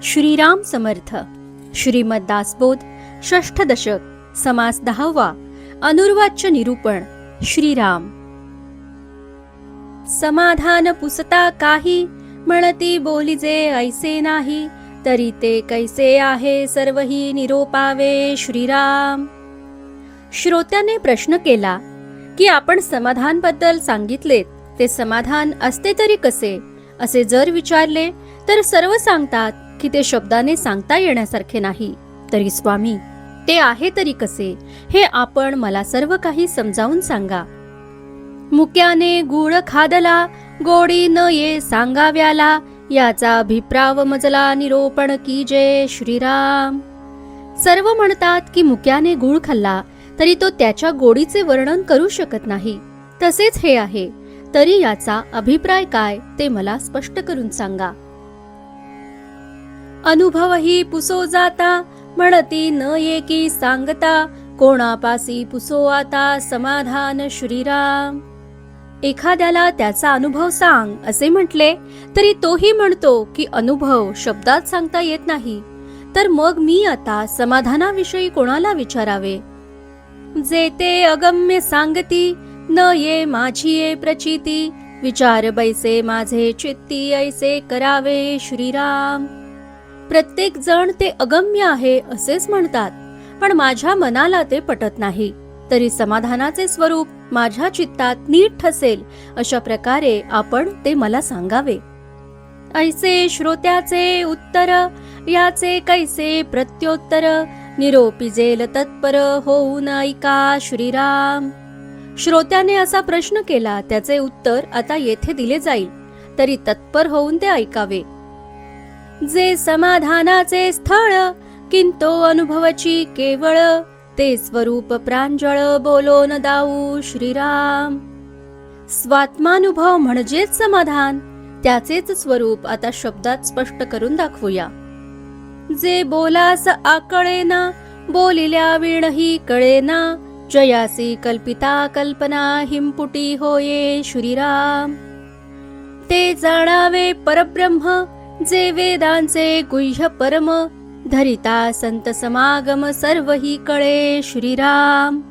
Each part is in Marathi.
श्रीराम समर्थ. श्रीमद दासबोध, षष्ठ दशक, समास 10वा, अनुर्वाच्य निरूपण. श्रीराम. समाधान पुसता काही, म्हणती बोलिजे ऐसे नाही, तरी ते कैसे आहे सर्वही निरोपावे. श्रीराम. श्रोत्याने प्रश्न केला की आपण समाधान बद्दल सांगितलेत, ते समाधान असते तरी कसे, असे जर विचारले तर सर्व सांगतात की ते शब्दाने सांगता येण्यासारखे नाही. तरी स्वामी, ते आहे तरी कसे, हे आपण मला सर्व काही समजावून सांगा. मुक्याने गुळ खादला, गोडी न ये सांगाव्याला, याचा अभिप्राव मजला निरोपण कीजे. श्रीराम. सर्व म्हणतात की मुक्याने गुळ खाल्ला तरी तो त्याच्या गोडीचे वर्णन करू शकत नाही. तसेच हे आहे, तरी याचा अभिप्राय काय ते मला स्पष्ट करून सांगा. अनुभवही पुसो जाता, म्हणती न ये की सांगता, कोणापासी पुसो आता समाधान. श्रीराम. एखाद्याला त्याचा अनुभव सांग असे म्हटले तरी तोही म्हणतो की अनुभव शब्दात सांगता येत नाही, तर मग मी आता समाधानाविषयी कोणाला विचारावे. जे ते अगम्य सांगती, न ये माझी ये प्रचिती, विचार बैसे माझे चित्ती ऐसे करावे. श्रीराम. प्रत्येक जण ते अगम्य आहे असेच म्हणतात, पण माझ्या मनाला ते पटत नाही. तरी समाधानाचे स्वरूप माझ्या चित्तात नीट ठसेल अशा प्रकारे आपण ते मला सांगावे. ऐसे श्रोत्याचे उत्तर, याचे कैसे प्रत्योत्तर, निरोपिजेल तत्पर होऊन ऐका. श्रीराम. श्रोत्याने असा प्रश्न केला, त्याचे उत्तर आता येथे दिले जाईल, तरी तत्पर होऊन ते ऐकावे. जे समाधानाचे स्थळ, किंतो अनुभवची केवळ, ते स्वरूप प्रांजळ बोलो न दाऊ. श्रीराम. स्वात्मानुभव म्हणजेच समाधान, त्याचेच स्वरूप आता शब्दात स्पष्ट करून दाखवूया. जे बोलास आकळेना, बोलिल्या विणही कळेना, जयासी कल्पिता कल्पना हिमपुटी होये. श्रीराम. ते जाणावे परब्रह्म, जे वेदांचे गुह्य परम, धरिता संत समागम सर्वही कळे. श्रीराम.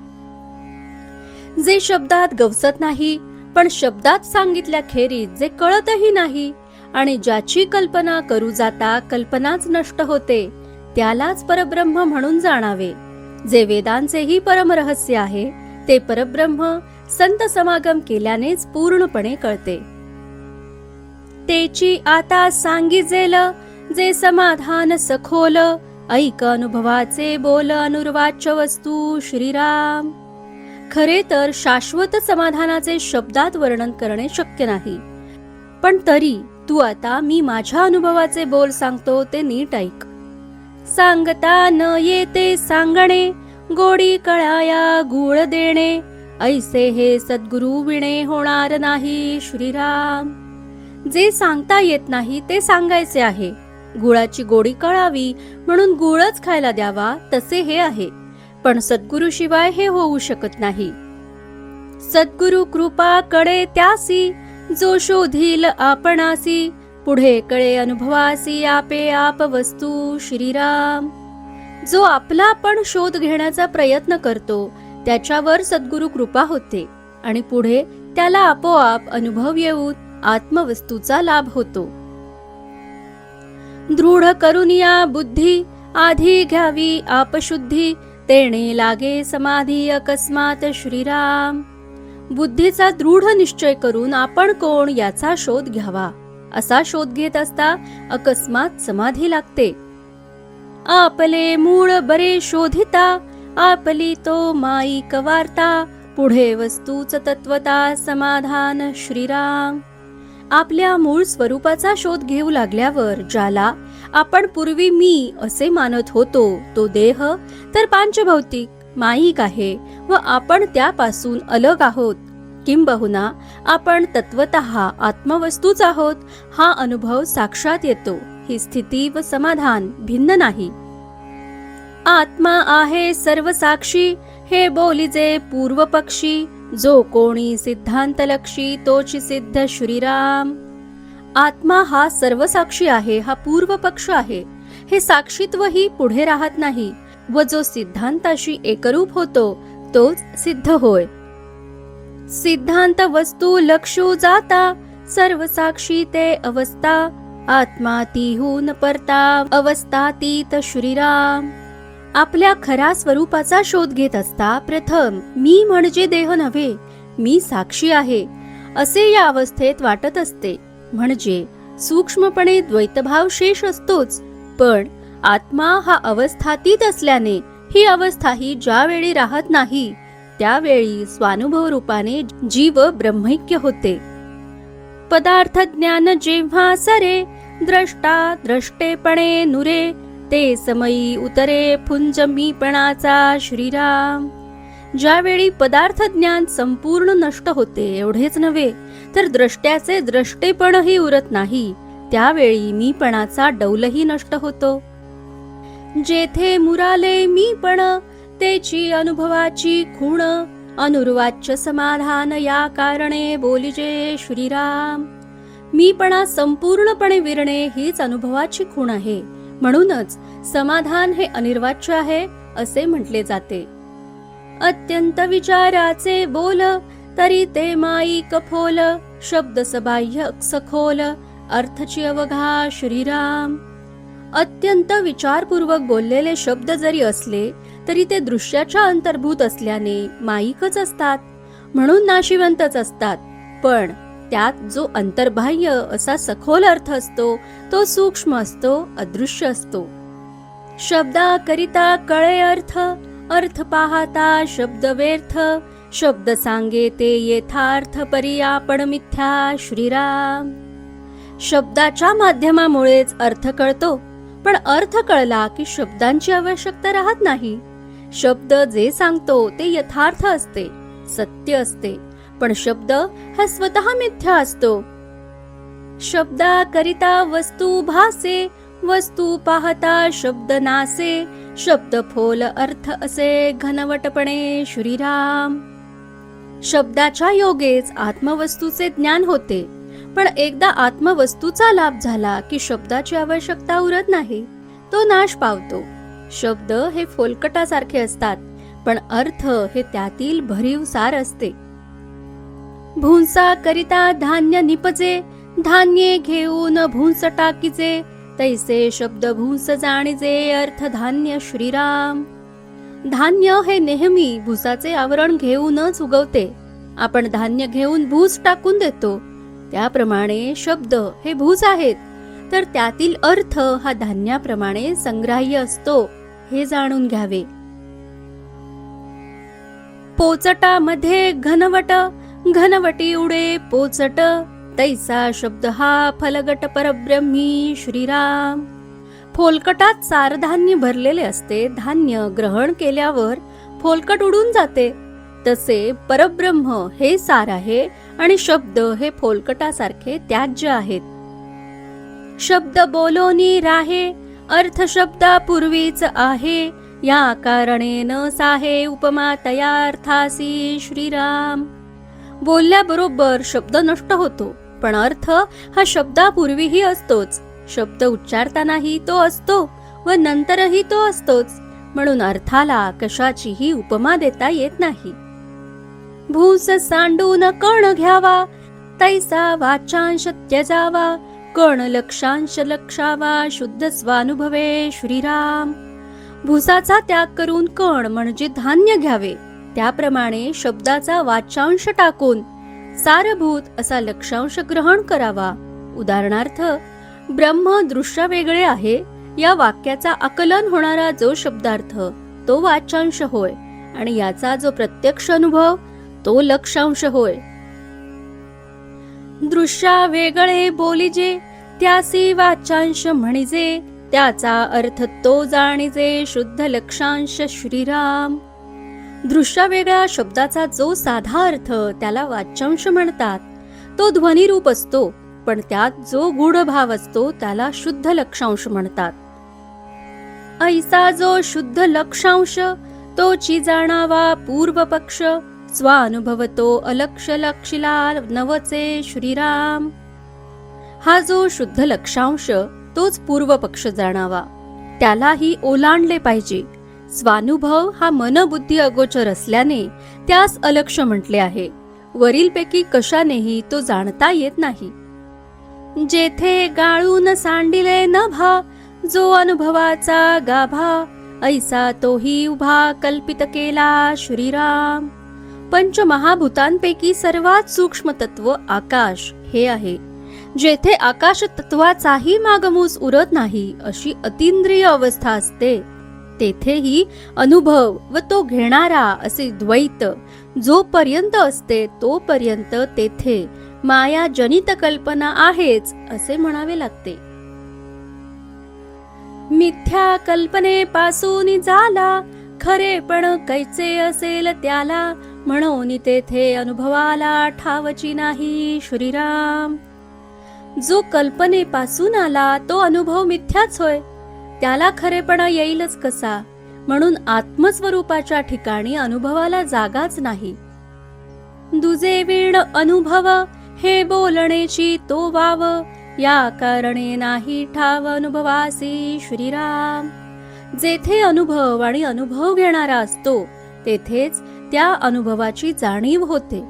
जे शब्दात गवसत नाही, पण शब्दात सांगितल्याखेरीज जे कळतही नाही, आणि ज्याची कल्पना करू जाता कल्पनाच नष्ट होते, त्यालाच परब्रह्म म्हणून जाणावे. जे वेदांचेही परम रहस्य आहे, ते परब्रह्म संत समागम केल्यानेच पूर्णपणे कळते. तेची आता सांगिजेल, जे समाधान सखोल, ऐक अनुभवाचे बोल अनुर्वाच्य वस्तू. श्रीराम. खरे तर शाश्वत समाधानाचे शब्दात वर्णन करणे शक्य नाही, पण तरी तू आता मी माझ्या अनुभवाचे बोल सांगतो ते नीट ऐक. सांगता न येते सांगणे, गोडी कळाया गुळ देणे, ऐसे हे सद्गुरु विणे होणार नाही. श्रीराम. जे सांगता येत नाही ते सांगायचे आहे. गुळाची गोडी कळावी म्हणून गुळच खायला द्यावा, तसे हे आहे, पण सद्गुरु शिवाय हे होऊ शकत नाही. सद्गुरु कृपा कडे त्यासी, जो शोधील आपणासी, पुढे कळे अनुभवासी आपे आप वस्तू. श्रीराम. जो आपला पण शोध घेण्याचा प्रयत्न करतो त्याच्यावर सद्गुरु कृपा होते, आणि पुढे त्याला आपोआप अनुभव येऊन आत्मवस्तूचा लाभ होतो. दृढ करून या बुद्धी, आधी घ्यावी आपशुद्धी, तेणे लागे समाधी अकस्मात. श्रीराम. बुद्धीचा दृढ निश्चय करून आपण कोण याचा शोध घ्यावा. असा शोध घेत असता अकस्मात समाधी लागते. आपले मूळ बरे शोधिता, आपली तो माईक वार्ता, पुढे वस्तूच तत्वता समाधान. श्रीराम. आपल्या मूळ स्वरूपाचा शोध घेऊ लागल्यावर ज्याला आपण पूर्वी मी असे मानत होतो, तो देह तर पांचभौतिक माईक आहे व आपण त्यापासून अलग आहोत. किंबहुना आपण तत्वतः आत्मवस्तूच आहोत, हा अनुभव साक्षात येतो. ही स्थिती व समाधान भिन्न नाही. आत्मा आहे सर्व साक्षी, हे बोलिजे पूर्व पक्षी, जो कोणी सिद्धांतलक्षी तोची सिद्ध. श्रीराम. आत्मा हा सर्वसाक्षी आहे, हा पूर्व पक्ष आहे, हे साक्षीत्वही पुढे राहत नाही व जो सिद्धांताशी एकरूप होतो तोच सिद्ध होय. सिद्धांत वस्तू लक्षू जाता सर्व साक्षी ते अवस्था आत्मा तीहून परता अवस्थातीत श्रीराम. आपल्या खऱ्या स्वरूपाचा शोध घेत असता प्रथम मी म्हणजे देह नव्हे, मी साक्षी आहे असे या अवस्थेत वाटत असते. म्हणजे सूक्ष्मपणे द्वैतभाव शेष असतोच, पण आत्मा हा अवस्थातीत असल्याने ही अवस्था ही ज्यावेळी राहत नाही त्यावेळी स्वानुभव रूपाने जीव ब्रह्मैक्य होते. पदार्थ ज्ञान जेव्हा सरे द्रष्टा द्रष्टेपणे नुरे ते समयी उतरे फुंज मीपणाचा श्रीराम. ज्यावेळी पदार्थ ज्ञान संपूर्ण नष्ट होते एवढेच नव्हे तर द्रष्ट्याचे द्रष्टेपणही उरत नाही त्यावेळी मीपणाचा डौलही नष्ट होतो. जेथे मुराले मीपण तेची अनुभवाची खूण अनुर्वाच्य समाधान या कारणे बोलिजे श्रीराम. मीपणा संपूर्णपणे विरणे हीच अनुभवाची खूण आहे, म्हणूनच समाधान हे अनिर्वाच्य आहे असे म्हटले जाते. अत्यंत विचाराचे बोल तरी ते माईक फोल शब्द सबाह्य सखोल अर्थची अवघा श्रीराम. अत्यंत विचारपूर्वक बोललेले शब्द जरी असले तरी ते दृश्याच्या अंतर्भूत असल्याने माईकच असतात, म्हणून नाशिवंतच असतात. पण त्यात जो अंतर्बाह्य असा सखोल अर्थ असतो तो सूक्ष्म असतो, अदृश्य असतो. शब्दा करिता कळे अर्थ अर्थ पाहता शब्द व्यर्थ शब्द सांगे ते यथार्थ परी आपण मिथ्या श्रीराम. शब्दाच्या माध्यमामुळेच अर्थ कळतो, पण अर्थ कळला की शब्दांची आवश्यकता राहत नाही. शब्द जे सांगतो ते यथार्थ असते, सत्य असते, पण शब्द हा स्वतः मिथ्या असतो. शब्दा करिता वस्तू भासे वस्तू पाहता शब्द नासे शब्द फोल अर्थ असे घनवटपणे श्रीराम. शब्दाच्या योगेच आत्मवस्तूचे ज्ञान होते, पण एकदा आत्मवस्तूचा लाभ झाला की शब्दाची आवश्यकता उरत नाही, तो नाश पावतो. शब्द हे फोलकटासारखे असतात, पण अर्थ हे त्यातील भरीव सार असते. भुंसा करिता धान्य निपजे धान्ये घेऊन भुंस टाकीचे तैसे शब्द भुंस जाणीजे अर्थ धान्य श्रीराम. धान्य हे नेहमी भुसाचे आवरण घेऊनच उगवते. आपण धान्य घेऊन भूस टाकून देतो, त्याप्रमाणे शब्द हे भूस आहेत, तर त्यातील अर्थ हा धान्याप्रमाणे संग्राह्य असतो हे जाणून घ्यावे. पोचटामध्ये घनवट घनवटी उडे पोचट तैसा शब्द हा फलगट परब्रह्मी श्रीराम. फोलकटात सारधान्य भरलेले असते, धान्य ग्रहण केल्यावर फोलकट उडून जाते. तसे परब्रह्म हे सार आहे आणि शब्द हे फोलकटासारखे त्याज्य आहेत. शब्द बोलोनी राहे अर्थ शब्दापूर्वीच आहे या कारणे न साहे उपमा तया अर्थासी श्रीराम. बोलल्याबरोबर शब्द नष्ट होतो, पण अर्थ हा शब्दापूर्वीही असतोच. शब्द उच्चारतानाही तो असतो व नंतरही तो असतोच, म्हणून अर्थाला कशाचीही उपमा देता येत नाही. भूस सांडून कण घ्यावा तैसा वाचांश त्यजावा कण लक्षांश लक्षावा शुद्ध स्वानुभवे श्रीराम. भूसाचा त्याग करून कण म्हणजे धान्य घ्यावे, त्याप्रमाणे शब्दाचा वाचांश टाकून सारभूत असा लक्षांश ग्रहण करावा. उदाहरणार्थ, ब्रह्म दृश्य वेगळे आहे या वाक्याचा आकलन होणारा जो शब्दार्थ तो वाचांश होय आणि याचा जो प्रत्यक्ष अनुभव तो लक्षांश होय. दृश्या वेगळे बोलिजे त्यासी वाचांश म्हणिजे त्याचा अर्थ तो जाणिजे शुद्ध लक्षांश श्रीराम. दृश्य वेगळ्या शब्दाचा जो साधा अर्थ त्याला वाचांश म्हणतात तो ध्वनिरूप असतो, पण त्यात जो गूढ भाव असतो त्याला शुद्ध लक्षांश म्हणतात. ऐसा जो शुद्ध लक्षांश तोची जाणावा पूर्व पक्ष स्वानुभवतो अलक्ष लक्षिला नवचे श्रीराम. हा जो शुद्ध लक्षांश तोच पूर्व पक्ष जाणावा. त्यालाही ओलांडले पाहिजे. स्वानुभव हा मनबुद्धी अगोचर असल्याने त्यास अलक्ष म्हटले आहे. वरीलपैकी कशानेही तो जाणता येत नाही. जेथे गाळून सांडिले नभा, जो अनुभवाचा गाभा, ऐसा तोही उभा कल्पित केला श्रीराम. पंचमहाभूतांपैकी सर्वात सूक्ष्म तत्व आकाश हे आहे. जेथे आकाश तत्वाचाही मागमूस उरत नाही अशी अतींद्रिय अवस्था असते, तेथेही अनुभव व तो घेणारा असे द्वैत जोपर्यंत असते तोपर्यंत तेथे माया जनित कल्पना आहेच असे म्हणावे लागते. मिथ्या कल्पनेपासून झाला खरेपण कैचे असेल त्याला, म्हणून तेथे अनुभवाला ठावची नाही श्रीराम. जो कल्पनेपासून आला तो अनुभव मिथ्याच होय, त्याला खरेपणा येईलच कसा. म्हणून आत्मस्वरूपाच्या ठिकाणी अनुभवाला जागाच नाही. दुजे वीण अनुभव हे बोलणेची तो वाव, या कारणे नाही ठाव अनुभवासी श्रीराम. जेथे अनुभव आणि अनुभव घेणारा असतो तेथेच त्या अनुभवाची जाणीव होते.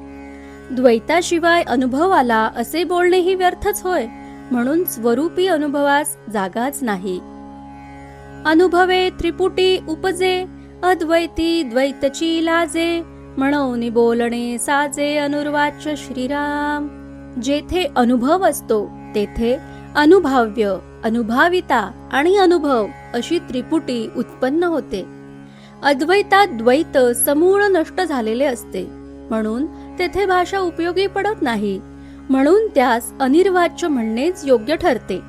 द्वैताशिवाय अनुभवाला असे बोलणेही व्यर्थच होय. म्हणून स्वरूपी अनुभवास जागाच नाही. अनुभवे त्रिपुटी उपजे, अद्वैती द्वैतची लाजे, म्हणून बोलणे साजे अनुर्वाच्य श्रीराम. जेथे अनुभव असतो तेथे अनुभाव्य, अनुभाविता आणि अनुभव अशी त्रिपुटी उत्पन्न होते. अद्वैतात द्वैत समूळ नष्ट झालेले असते, म्हणून तेथे भाषा उपयोगी पडत नाही. म्हणून त्यास अनिर्वाच्य म्हणणेच योग्य ठरते.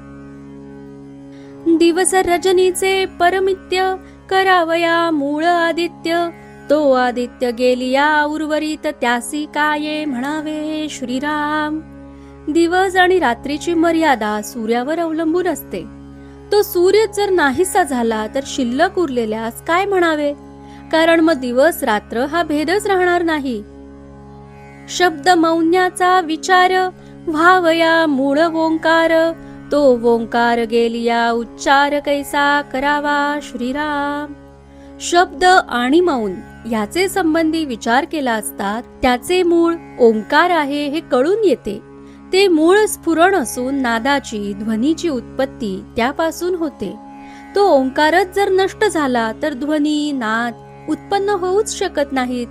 दिवस रजनीचे परमित्य, करावया मूळ आदित्य, तो आदित्य गेलिया उर्वरित त्यासी काये म्हणावे श्रीराम. दिवस आणि रात्रीची मर्यादा सूर्यावर अवलंबून असते. तो सूर्य जर नाहीसा झाला तर शिल्लक उरलेल्यास काय म्हणावे, कारण मग दिवस रात्र हा भेदच राहणार नाही. शब्द मौन्याचा विचार, व्हावया मूळ ओंकार, तो ओंकार गेलिया उच्चार कैसा करावा श्रीराम. शब्द आणि मौन याचे संबंधी विचार केला असता त्याचे मूळ ओंकार आहे हे कळून येते. ते मूळ स्फुरण असून नादाची, ध्वनीची उत्पत्ती त्यापासून होते. तो ओंकारच जर नष्ट झाला तर ध्वनी, नाद उत्पन्न होऊच शकत नाहीत.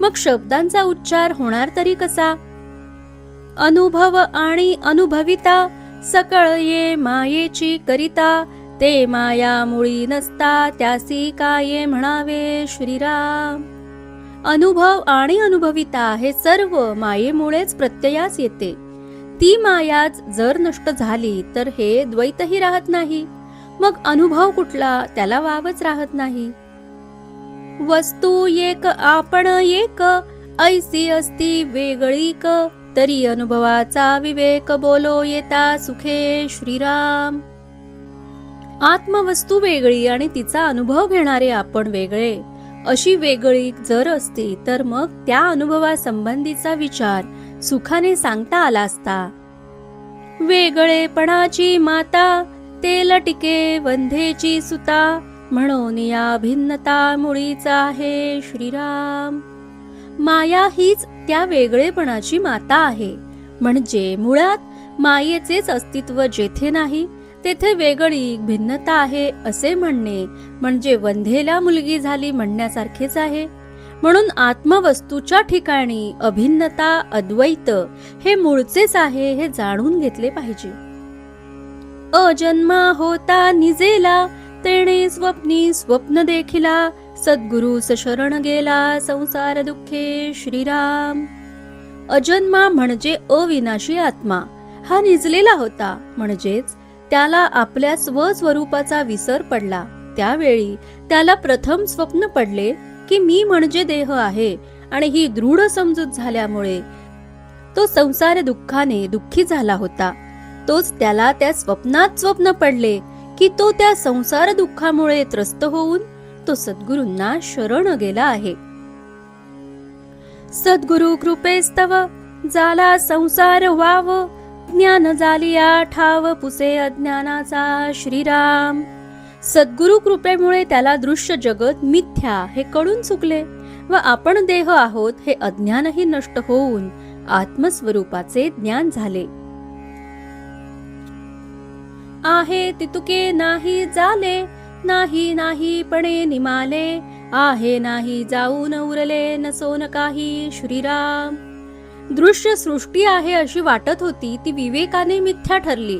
मग शब्दांचा उच्चार होणार तरी कसा. अनुभव आणि अनुभविता, सकळ ये मायेची करिता, ते माया मुळी नसता त्यासी काये म्हणावे श्रीराम. अनुभव आणि अनुभविता हे सर्व मायेमुळेच प्रत्ययास येते. ती मायाच जर नष्ट झाली तर हे द्वैतही राहत नाही. मग अनुभव कुठला, त्याला वावच राहत नाही. वस्तू एक आपण एक, ऐसी असती वेगळीक, तरी अनुभवाचा विवेक बोलो येता सुखे श्रीराम. आत्मवस्तू वेगळी आणि तिचा अनुभव घेणारे आपण वेगळे, अशी वेगळी जर असती तर मग त्या अनुभवासंबंधीचा विचार सुखाने सांगता आला असता. वेगळेपणाची माता, तेल टिके वंधेची सुता, म्हणून या भिन्नता मुळीच आहे श्रीराम. माया हीच त्या वेगळेपणाची माता आहे. म्हणजे मुळात मायेचेच अस्तित्व जेथे नाही तेथे वेगळी भिन्नता आहे असे म्हणणे म्हणजे वंधेला मुलगी झाली म्हणण्यासारखेच आहे. म्हणून आत्मवस्तूच्या ठिकाणी अभिन्नता, अद्वैत हे मूळचेच आहे हे जाणून घेतले पाहिजे. अजन्मा होता निजेला, तेणे स्वप्नी स्वप्न देखिला, सद्गुरुस शरण गेला संसार दुःखे श्रीराम. अजन्मा म्हणजे अविनाशी आत्मा हा निजलेला होता, म्हणजेच त्याला आपल्या स्वस्वरूपाचा विसर पडला. त्यावेळी त्याला प्रथम स्वप्न पडले की मी म्हणजे देह आहे आणि ही दृढ समजूत झाल्यामुळे तो संसार दुःखाने दुःखी झाला होता. तोच त्याला त्या स्वप्नात स्वप्न पडले की तो त्या संसार दुःखामुळे त्रस्त होऊन तो सद्गुरूंना शरण गेला आहे. सद्गुरु कृपेस्तव झाला संसार वाव, ज्ञान झालिया ठाव पुसे अज्ञानाचा श्रीराम. सद्गुरु कृपेमुळे त्याला दृश्य जगत मिथ्या हे कळून चुकले व आपण देह आहोत हे अज्ञानही नष्ट होऊन आत्मस्वरूपाचे ज्ञान झाले. आहे तितुके नाही झाले, नाही नाही पणे निमाले, आहे नाही जाऊन उरले नसोन काही श्रीराम. दृश्य सृष्टी आहे अशी वाटत होती ती विवेकाने मिथ्या ठरली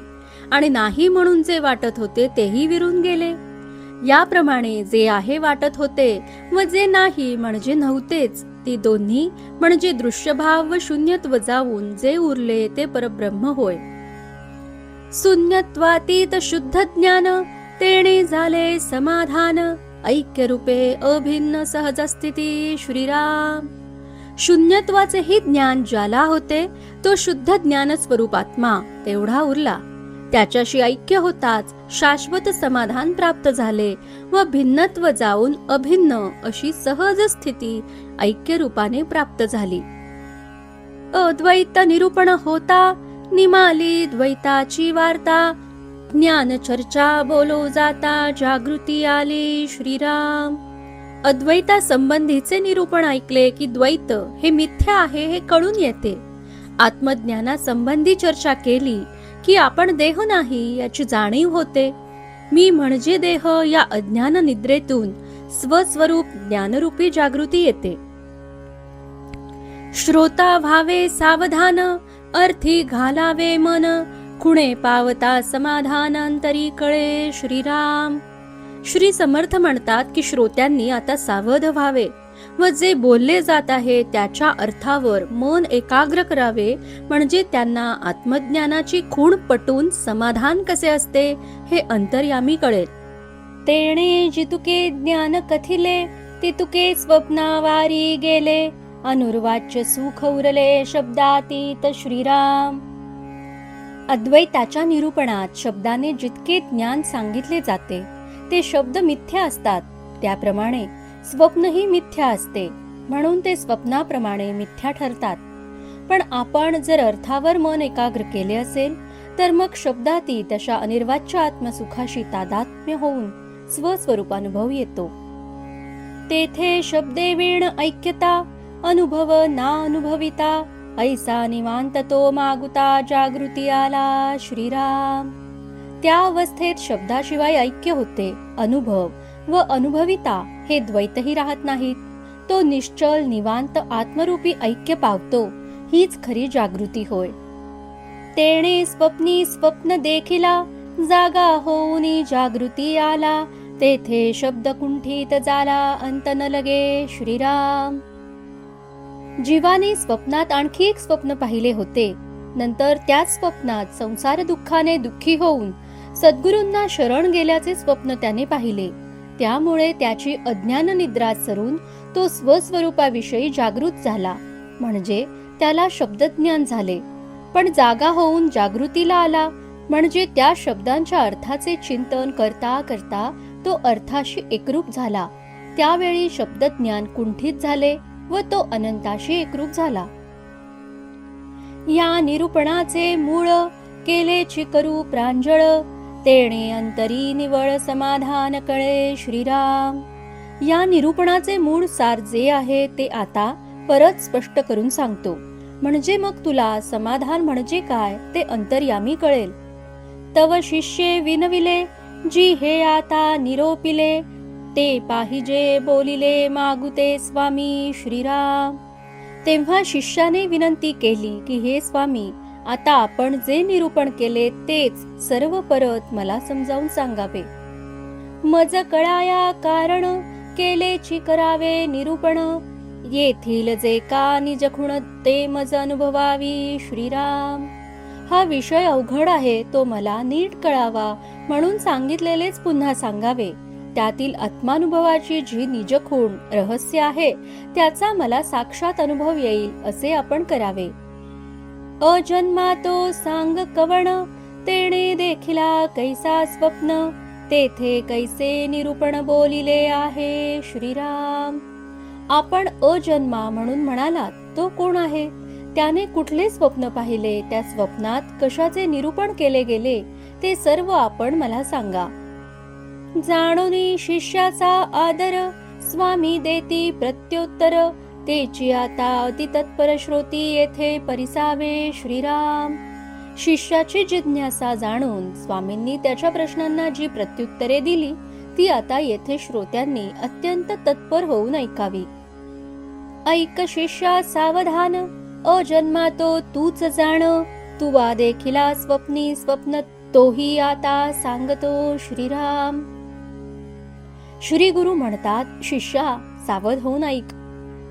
आणि नाही म्हणून जे वाटत होते तेही विरून गेले. याप्रमाणे जे आहे वाटत होते व जे नाही म्हणजे नव्हतेच ती दोन्ही म्हणजे दृश्यभाव व शून्यत्व जाऊन जे उरले ते परब्रह्म होय. शून्यत्वातीत शुद्ध ज्ञान तेणे झाले समाधान, ऐक्य रूपे अभिन्न सहज स्थिती श्रीराम. शून्यत्वाचे ही ज्ञान ज्याला होते तो शुद्ध ज्ञान स्वरूप आत्मा तेवढा उरला. त्याच्याशी ऐक्य होताच शाश्वत समाधान प्राप्त झाले व भिन्नत्व जाऊन अभिन्न अशी सहज स्थिती ऐक्य रूपाने प्राप्त झाली. अद्वैत निरूपण होता निमाली द्वैताची वार्ता, ज्ञान चर्चा बोलो जाता जागृती आली श्रीराम. अद्वैता संबंधीचे निरूपण ऐकले की द्वैत हे मिथ्या आहे हे कळून येते. आत्मज्ञाना संबंधी चर्चा केली की आपण देह नाही याची जाणीव होते. मी म्हणजे देह या अज्ञान निद्रेतून स्वस्वरूप ज्ञानरूपी जागृती येते. श्रोता व्हावे सावधान, अर्थी घालावे मन, खुणे पावता समाधान अंतरी कळे श्रीराम. श्री समर्थ म्हणतात की श्रोत्यांनी आता सावध व्हावे व जे बोलले जात आहे त्याच्या अर्थावर मन एकाग्र करावे, म्हणजे त्यांना आत्मज्ञानाची खूण पटून समाधान कसे असते हे अंतर्यामी कळेल. तेणे जितुके ज्ञान कथिले, तितुके स्वप्नावारी गेले, अनुर्वाच्य सुख उरले शब्दातीत श्रीराम. अद्वैताच्या निरूपणात शब्दाने जितके ज्ञान सांगितले जाते ते शब्द मिथ्या असतात, त्याप्रमाणे स्वप्नही मिथ्या असते, म्हणून ते स्वप्नाप्रमाणे मिथ्या ठरतात. पण आपण जर अर्थावर मन एकाग्र केले असेल तर मग शब्दातीत अशा अनिर्वाच्य आत्मसुखाशी तादात्म्य होऊन स्वस्वरूपानुभव येतो. तेथे शब्दे वीण ऐक्यता, अनुभव ना अनुभविता, ऐसा निवांत तो मागुता जागृती आला श्रीराम. त्या अवस्थेत शब्दाशिवाय ऐक्य होते. अनुभव व अनुभविता हे द्वैतही राहत नाहीत. तो निश्चल निवांत आत्मरूपी ऐक्य पावतो, हीच खरी जागृती होय. तेणे स्वप्नी स्वप्न देखिला, जागा होऊनी जागृती आला, तेथे शब्द कुंठित झाला अंत न लगे श्रीराम. जीवाने स्वप्नात आणखी एक स्वप्न पाहिले होते. नंतर त्याच स्वप्नात संसार दुःखाने दुःखी होऊन सद्गुरूंना शरण गेल्याचे स्वप्न त्याने पाहिले. त्यामुळे त्याची अज्ञान निद्रा सरून तो स्वस्वरूपाविषयी जागृत झाला, म्हणजे त्याला शब्दज्ञान झाले. पण जागा होऊन जागृतीला आला, म्हणजे त्या शब्दांच्या अर्थाचे चिंतन करता करता तो अर्थाशी एकरूप झाला. त्यावेळी शब्दज्ञान कुंठित झाले व तो अनंताशी एकरूप झाला. या निरूपणाचे मूळ केलेची करू प्रांजळ, तेणे अंतरी निवळ समाधान कळे श्रीराम. या निरूपणाचे मूळ सार जे आहे ते आता परत स्पष्ट करून सांगतो, म्हणजे मग तुला समाधान म्हणजे काय ते अंतर्यामी कळेल. तव शिष्ये विनविले, जी हे आता निरोपिले, ते पाहिजे बोलिले मागुते स्वामी श्रीराम. तेव्हा शिष्याने विनंती केली की हे स्वामी, आता आपण जे निरूपण केले तेच सर्व परत मला समजावून सांगावे. मज कळाया कारण, केलेची करावे निरूपण, येथील जे का निज खुण ते मज अनुभवावी श्रीराम. हा विषय अवघड आहे, तो मला नीट कळावा म्हणून सांगितलेलेच पुन्हा सांगावे. त्यातील आत्मानुभवाची जी निजखूण रहस्य आहे त्याचा मला साक्षात अनुभव येईल असे आपण करावे. अजन्मा तो सांग कवण, तेणे देखिला कैसा स्वप्न, तेथे कैसे निरूपण बोलिले आहे श्रीराम. आपण अजन्मा म्हणून म्हणालात, तो कोण आहे? त्याने कुठले स्वप्न पाहिले? त्या स्वप्नात कशाचे निरूपण केले गेले ते सर्व आपण मला सांगा. जाणूनी शिष्याचा आदर स्वामी देती प्रत्युत्तर, तेची आता अति तत्पर श्रोती येथे परिसावे श्रीराम. शिष्याची जिज्ञासा जाणून स्वामींनी त्याच्या प्रश्नांना जी प्रत्युत्तरे दिली ती आता येथे श्रोत्यांनी अत्यंत तत्पर होऊन ऐकावी. ऐक शिष्या सावधान, अजन्मा तो तूच जाण, तुवा देखिला स्वप्नी स्वप्न तोही आता सांगतो श्रीराम. श्री गुरु म्हणतात, शिष्या सावध होऊन ऐक.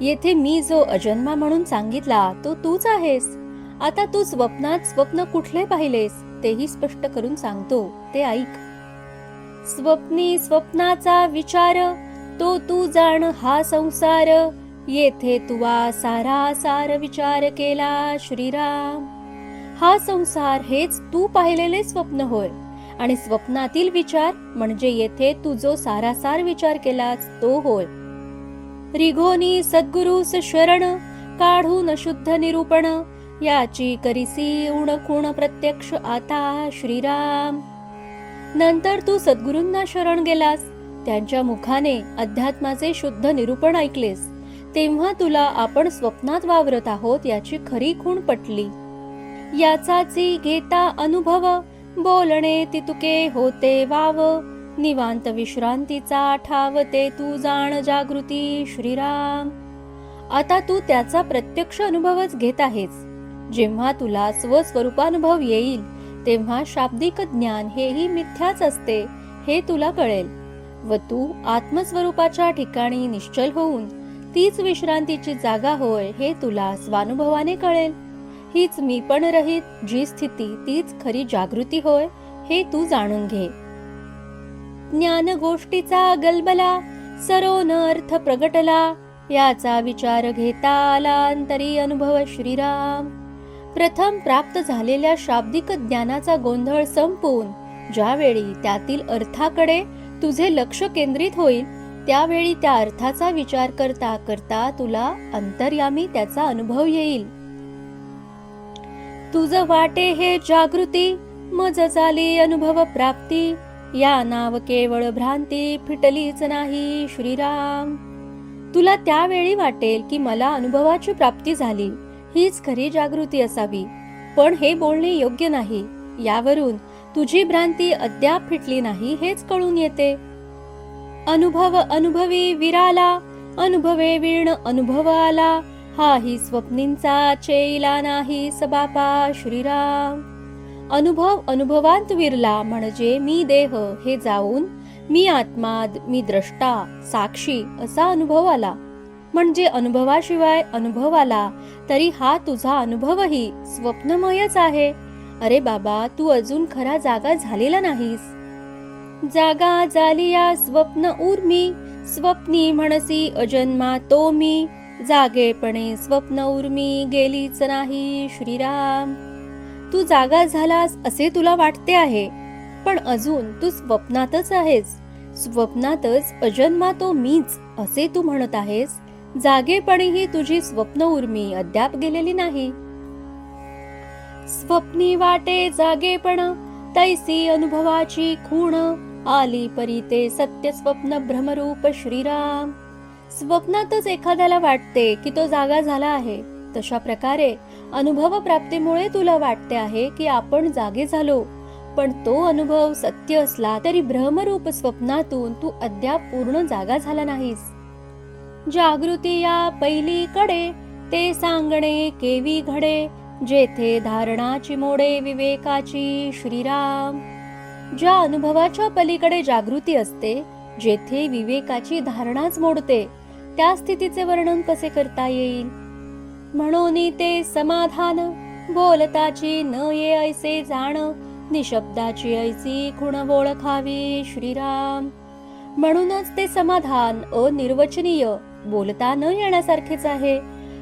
येथे मी जो अजन्मा म्हणून सांगितला तो तूच आहेस. आता तू स्वप्नात स्वप्न कुठले पाहिलेस तेही स्पष्ट करून सांगतो, ते ऐक. स्वप्नी स्वप्नाचा विचार, तो तू जाण हा संसार, येथे तुवा सारा सार विचार केला श्रीराम. हा संसार हेच तू पाहिलेले स्वप्न होय, आणि स्वप्नातील विचार म्हणजे येथे तू जो सारासार विचार केलास तो होय. रिघोनी सद्गुरुस शरण, काढून शुद्ध निरूपण, याची करिसी उण खुण प्रत्यक्ष आता श्रीराम. नंतर तू सद्गुरूंना शरण गेलास, त्यांच्या मुखाने अध्यात्माचे शुद्ध निरूपण ऐकलेस, तेव्हा तुला आपण स्वप्नात वावरत आहोत याची खरी खूण पटली. याचाची घेता अनुभव, बोलणे तितुके होते वाव, निवांत विश्रांतीचा ठाव ते तू जाण जागृती श्रीराम. आता तू त्याचा प्रत्यक्ष अनुभवच घेत आहेस. जेव्हा तुला स्वस्वरूपानुभव येईल तेव्हा शाब्दिक ज्ञान हेही मिथ्याच असते हे तुला कळेल, व तू आत्मस्वरूपाच्या ठिकाणी निश्चल होऊन तीच विश्रांतीची जागा होय हे तुला स्वानुभवाने कळेल. हीच मी पण रहित जी स्थिती तीच खरी जागृती होय हे तू जाणून घे. ज्ञान गोष्टीचा गलबला, सरोन अर्थ प्रगटला, याचा विचार घेता आला अंतरी अनुभव श्रीराम. प्रथम प्राप्त झालेल्या शाब्दिक ज्ञानाचा गोंधळ संपून ज्यावेळी त्यातील अर्थाकडे तुझे लक्ष केंद्रित होईल त्यावेळी त्या अर्थाचा विचार करता करता तुला अंतर्यामी त्याचा अनुभव येईल. तुझ वाटे हे जागृती, मज झाली अनुभव प्राप्ती, या नाव केवळ भ्रांती फिटलीच नाही श्रीराम. तुला त्यावेळी वाटेल की मला अनुभवाची प्राप्ती झाली, हीच खरी जागृती असावी, पण हे बोलणे योग्य नाही. यावरून तुझी भ्रांती अद्याप फिटली नाही हेच कळून येते. अनुभव अनुभवी विराला, अनुभवे वीण अनुभव आला, हाही स्वप्नींचा चेला नाही सबापा श्रीराम. अनुभव अनुभवांत विरला म्हणजे मी देह हे जाऊन मी आत्मा, मी द्रष्टा, साक्षी असा अनुभव आला. म्हणजे अनुभवाशिवाय अनुभव आला तरी हा तुझा अनुभवही स्वप्नमयच आहे. अरे बाबा, तू अजून खरा जागा झालेला नाहीस. जागा झालिया स्वप्न उर्मी, स्वप्नी म्हणसी अजन्मा तो मी, जागेपणे स्वप्न उर्मी गेलीच नाही श्रीराम. तू जागा झालास असे तुला वाटते आहे, पण अजून तू स्वप्नातच आहेस. स्वप्नातच अजन्मा तो मीच असे तू म्हणत आहेस. जागेपणेही तुझी स्वप्न उर्मी अद्याप गेलेली नाही. स्वप्नी वाटे जागेपण, तैसी अनुभवाची खूण, आली परी ते सत्य स्वप्न भ्रमरूप श्रीराम. स्वप्नातच एखाद्याला वाटते की तो जागा झाला आहे, तशा प्रकारे अनुभव प्राप्तीमुळे तुला वाटते आहे की आपण जागे झालो, पण तो अनुभव सत्य असला तरी भ्रमरूप स्वप्नातून तू अद्याप पूर्ण जागा झाला नाहीस. जागृती या पहिलीकडे, ते सांगणे केवी घडे, जेथे धारणाची मोडे विवेकाची श्रीराम. ज्या अनुभवाच्या पलीकडे जागृती असते, जेथे विवेकाची धारणाच मोडते, त्या स्थितीचे वर्णन कसे करता येईल. म्हणून ते समाधान, बोलताची न ये ऐसे जाण, निशब्दाची ऐसी खुण ओळखावी श्रीराम. म्हणूनच ते समाधान अनिर्वचनीय, बोलता न येण्यासारखेच आहे.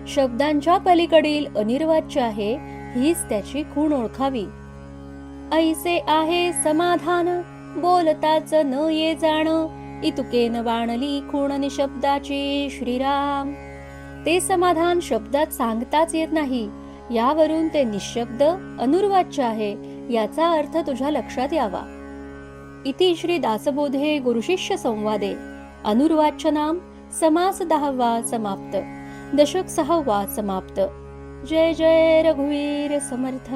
शब्दांच्या पलीकडील अनिर्वाच्य आहे, हीच त्याची खूण ओळखावी. ऐसे आहे समाधान, बोलताच न ये जाण, इतुकेन वाणली खूण निशब्दाची श्रीराम. ते समाधान शब्दात सांगताच येत नाही, यावरून ते निशब्द अनुर्वाच्य आहे याचा अर्थ तुझ्या लक्षात यावा. इति श्री दासबोधे गुरुशिष्य संवादे अनुर्वाचनाम समास 10वा समाप्त. दशक 6वा समाप्त. जय जय रघुवीर समर्थ.